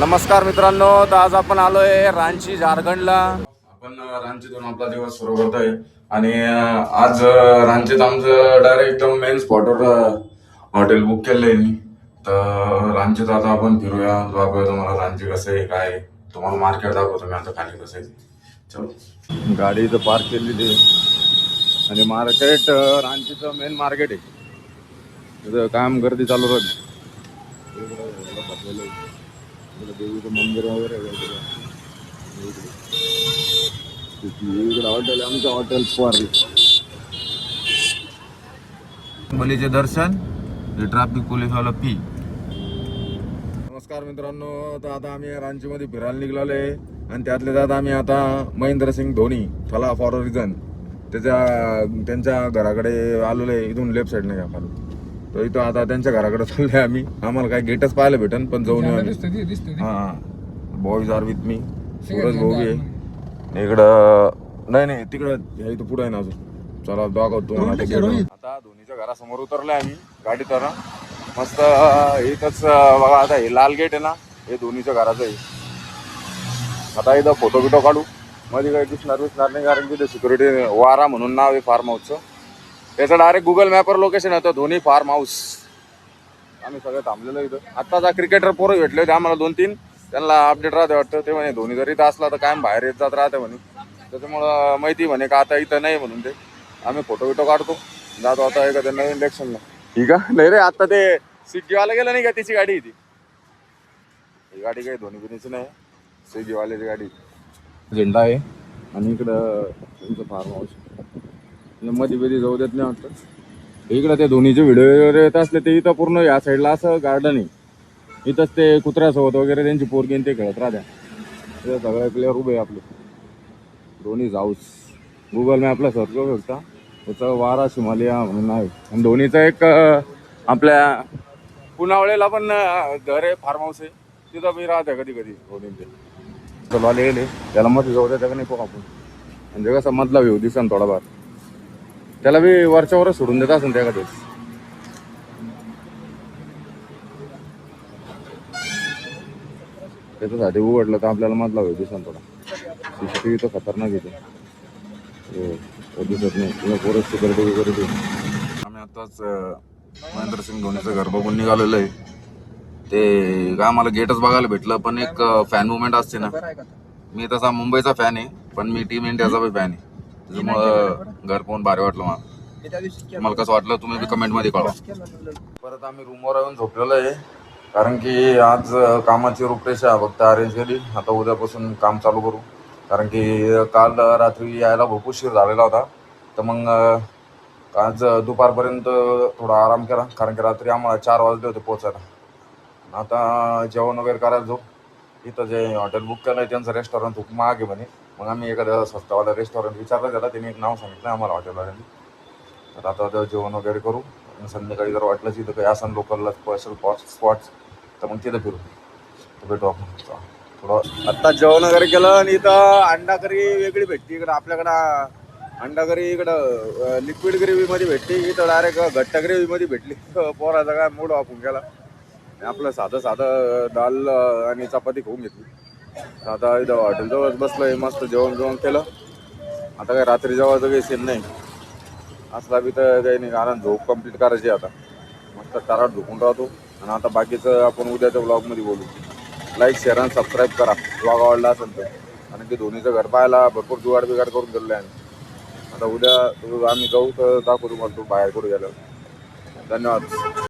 नमस्कार मित्रांनो, तर आज आपण आलोय रांची झारखंडला. आपण रांचीतून आपला दिवस सुरू करतोय आणि आज रांचीत आमचं डायरेक्ट मेन स्पॉटवर हॉटेल बुक केलंय मी. तर रांचीत आता आपण फिरूया, दाखवूया तुम्हाला रांची कसं आहे काय आहे. तुम्हाला मार्केट दाखवतो मी आता खाली कसं आहे. चलो, गाडी इथं पार्क केलेली आहे आणि मार्केट रांचीचं मेन मार्केट आहे. तिथं काम गर्दी चालू राहते. देवीचं मंदिर वगैरे इकडे हॉटेल, आमचं हॉटेल स्वारली. बलीचे दर्शन, ट्रॅफिक पोलीसवाला फी. नमस्कार मित्रांनो, तर आता आम्ही रांचीमध्ये फिरायला निघालो आहे आणि त्यातल्या त्यात आम्ही आता महेंद्रसिंग धोनी थला फॉर अ रिझन त्यांच्या घराकडे आलेलो आहे. इथून लेफ्ट साईडने घ्या खालून. तर इथं आता त्यांच्या घराकडे चाललोय आम्ही. आम्हाला काय गेटच पाहायला भेटन, पण जाऊन येऊ आम्ही. हा, boys are with me. Suraj भाऊ आहे इकडं. नाही तिकडं इथं पुढे आहे ना अजून. चला दाखवतो तुम्हाला. आता धोनीच्या घरासमोर उतरलोय आम्ही गाडीत. मस्त इथंच बघा, आता हे लाल गेट आहे ना, हे धोनीच्या घराचं आहे. आता इथं फोटो बिटो काढू. मध्ये काही दिसणार नाही, कारण की सिक्युरिटी वारा म्हणून नाव आहे फार्म हाऊसचं. त्याचं डायरेक्ट गुगल मॅपवर लोकेशन येतं, धोनी फार्म हाऊस. आम्ही सगळं थांबलेलो इथं. आत्ताचा क्रिकेटर पोरं भेटले होते आम्हाला 2-3. त्यांना अपडेट राहते वाटतं. ते म्हणे धोनी जरी इथं असला तर कायम बाहेर येत जात राहते म्हणे. त्याच्यामुळं माहिती म्हणे का आता इथं नाही म्हणून. ते आम्ही फोटो बिटो काढतो, जातो आता एखाद्या नवीन इलेक्शनला. ठीक आहे. नाही रे, आता ते स्विग्गीवाला गेलं नाही का, तिची गाडी आहे ती. ही गाडी काही धोनी बिनीची नाही, स्विग्गीवाल्याची गाडी. झेंडा आहे आणि इकडं तुमचं फार्म हाऊस. मध्ये मध्ये जाऊ देत नाही वाटतं. इकडं ते धोनीचे व्हिडिओ वगैरे येत असले ते इथं पूर्ण या साईडला असं गार्डन आहे. इथंच ते कुत्र्यासोबत वगैरे त्यांची पोरगी ते खेळत राहत्या. ते सगळे प्लेअर उभे आहे आपले. धोनी हाऊस गुगल मॅपला सर्च करू शकता. त्याचं वारा शिमालिया म्हणून आहे. आणि धोनीचं एक आपल्या पुनावळेला पण घर आहे, फार्म हाऊस आहे. तिथं बी राहत्या कधी कधी धोनीचे. चला आले त्याला मध्ये जाऊ द्या का नाही पोहा आपण. म्हणजे कसं मधला व्ह्यू दिसन थोडाफार. त्याला बी वरच्यावरच सोडून देत असेल त्या कधी. त्याच्यासाठी उघडलं तर आपल्याला मधला व्ह्यू दिसन थोडा. सीसीटीव्ही तर खतरनाक येते, दिसत नाही. किंवा पोरच सिक्युरिटी वगैरे. आम्ही आताच महेंद्रसिंग धोनीचं घर बघून निघालेलं आहे. ते काय आम्हाला गेटच बघायला भेटलं, पण एक फॅन मुवमेंट असते ना. मी तसा मुंबईचा फॅन आहे, पण मी टीम इंडियाचा बी फॅन आहे. त्याच्यामुळं घर पाहून भारी वाटलं मला. तुम्हाला कसं वाटलं तुम्ही बी कमेंटमध्ये कळवा. परत आम्ही रूमवर येऊन झोपलेलो आहे, कारण की आज कामाची रूपरेषा फक्त अरेंज केली. आता उद्यापासून काम चालू करू, कारण की काल रात्री यायला खूप उशीर झालेला होता. तर मग आज दुपारपर्यंत थोडा आराम केला, कारण की रात्री आम्हाला 4 वाजले होते पोचायला. आता जेवण वगैरे करायला जाऊ. इथं जे हॉटेल बुक केलं आहे त्यांचं रेस्टॉरंट खूप महाग आहे म्हणे. मग आम्ही एखाद्या स्वस्तवाला रेस्टॉरंट विचारलं त्याला, त्यांनी एक नाव सांगितलं आम्हाला हॉटेलवाल्यांनी. तर आता जेवण वगैरे करू. संध्याकाळी जर वाटलं तिथं काही असं लोकलला स्पेशल स्पॉट्स तर मग तिथं फिरू. तर भेटू आपण थोडं. आत्ता जेवण वगैरे केलं आणि इथं अंडा करी वेगळी भेटते. इकडं आपल्याकडं अंडा करी इकडं लिक्विड ग्रेव्हीमध्ये भेटते. इथं डायरेक्ट घट्ट ग्रेव्हीमध्ये भेटली. पोराचा काय मूड वापरून गेला. आपलं साधं दाल आणि चपाती खाऊन घेतली. आता इथं हॉटेलजवळच बसलोय, मस्त जेवण केलं. आता काय रात्री जेवायचं काही सीन नाही असला बी तर काही नाही, कारण झोप कंप्लीट करायची. आता मस्त ताराट झोपून राहतो. आणि आता बाकीचं आपण उद्याच्या ब्लॉगमध्ये बोलू. लाईक, शेअर आणि सबस्क्राईब करा ब्लॉग आवडला असेल तर. कारण की धोनीचं घर पाहायला भरपूर जुगाड बिगाड करून दिलेलं आहे. आता उद्या आम्ही जाऊ तर दाखवू तुम्हाला तो बाहेर कुठे गेलो. धन्यवाद.